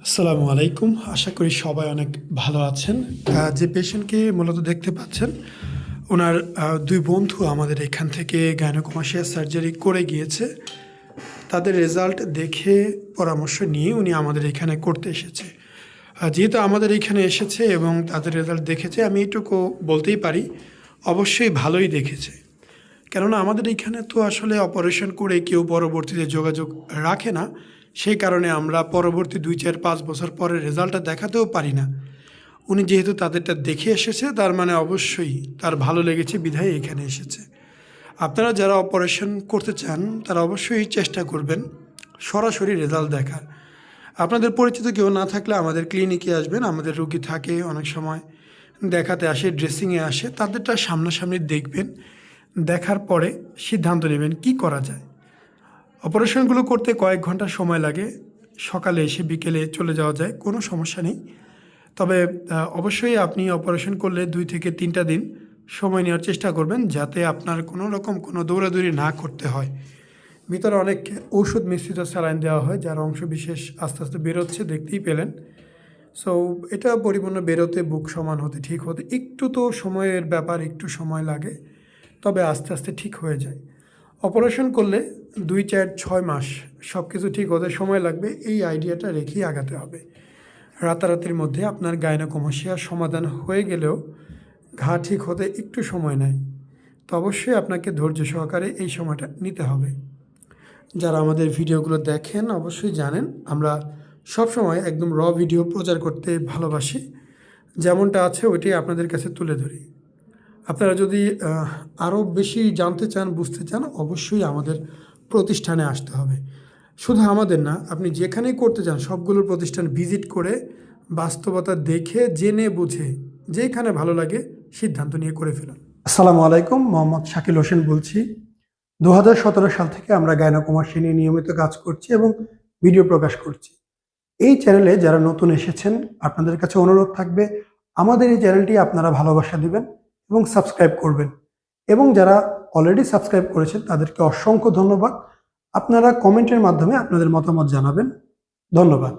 আসসালামু আলাইকুম। আশা করি সবাই অনেক ভালো আছেন। যে পেশেন্টকে মূলত দেখতে পাচ্ছেন, উনার ২ বন্ধু আমাদের এখান থেকে গাইনোকমাস্টিয়া সার্জারি করে গিয়েছে। তাদের রেজাল্ট দেখে পরামর্শ নিয়ে উনি আমাদের এখানে করতে এসেছে। যেহেতু আমাদের এখানে এসেছে এবং তাদের রেজাল্ট দেখেছে, আমি এটুকু বলতেই পারি, অবশ্যই ভালোই দেখেছে। কেননা আমাদের এইখানে তো আসলে অপারেশন করে কেউ পরবর্তীতে যোগাযোগ রাখে না। সেই কারণে আমরা পরবর্তী ২, ৪, ৫ বছর পরে রেজাল্টটা দেখাতেও পারি না। উনি যেহেতু তাদেরটা দেখে এসেছে, তার মানে অবশ্যই তার ভালো লেগেছে বিধায় এখানে এসেছে। আপনারা যারা অপারেশন করতে চান, তারা অবশ্যই চেষ্টা করবেন সরাসরি রেজাল্ট দেখার। আপনাদের পরিচিত কেউ না থাকলে আমাদের ক্লিনিকে আসবেন। আমাদের রোগী থাকে, অনেক সময় দেখাতে আসে, ড্রেসিংয়ে আসে। তাদেরটা সামনাসামনি দেখবেন। দেখার পরে সিদ্ধান্ত নেবেন কী করা যায়। অপারেশনগুলো করতে কয়েক ঘন্টা সময় লাগে। সকালে এসে বিকেলে চলে যাওয়া যায়, কোনো সমস্যা নেই। তবে অবশ্যই আপনি অপারেশন করলে ২ থেকে ৩টা দিন সময় নেওয়ার চেষ্টা করবেন, যাতে আপনার কোনো রকম কোনো দৌড়াদৌড়ি না করতে হয়। ভিতরে অনেক ঔষধ মিশ্রিত স্যালাইন দেওয়া হয়, যার অংশবিশেষ আস্তে আস্তে বেরোচ্ছে, দেখতেই পেলেন। সো এটা পরিপূর্ণ বেরোতে, বুক সমান হতে, ঠিক হতে একটু তো সময়ের ব্যাপার, একটু সময় লাগে। তবে আস্তে আস্তে ঠিক হয়ে যায়। অপারেশন করলে ২, ৪, ৬ মাস সব কিছু ঠিক হতে সময় লাগবে, এই আইডিয়াটা রেখেই আগাতে হবে। রাতারাতির মধ্যে আপনার গাইনোকমাস্টিয়ার সমাধান হয়ে গেলেও ঘা ঠিক হতে একটু সময় নেয়। তো অবশ্যই আপনাকে ধৈর্য সহকারে এই সময়টা নিতে হবে। যারা আমাদের ভিডিওগুলো দেখেন অবশ্যই জানেন, আমরা সবসময় একদম ভিডিও প্রচার করতে ভালোবাসি। যেমনটা আছে ওইটাই আপনাদের কাছে তুলে ধরি। আপনারা যদি আরও বেশি জানতে চান, বুঝতে চান, অবশ্যই আমাদের প্রতিষ্ঠানে আসতে হবে। শুধু আমাদের না, আপনি যেখানেই করতে চান সবগুলোর প্রতিষ্ঠান ভিজিট করে বাস্তবতা দেখে, জেনে বুঝে, যেখানে ভালো লাগে সিদ্ধান্ত নিয়ে করে ফেলুন। আসসালামু আলাইকুম, মোহাম্মদ শাকিল হোসেন বলছি। ২০১৭ সাল থেকে আমরা গাইনোকমাস্টিয়া নিয়ে নিয়মিত কাজ করছি এবং ভিডিও প্রকাশ করছি। এই চ্যানেলে যারা নতুন এসেছেন, আপনাদের কাছে অনুরোধ থাকবে আমাদের এই চ্যানেলটি আপনারা ভালোবাসা দিবেন এবং সাবস্ক্রাইব করবেন। এবং যারা অলরেডি সাবস্ক্রাইব করেছেন তাদেরকে অসংখ্য ধন্যবাদ। আপনারা কমেন্টের মাধ্যমে আপনাদের মতামত জানাবেন। ধন্যবাদ।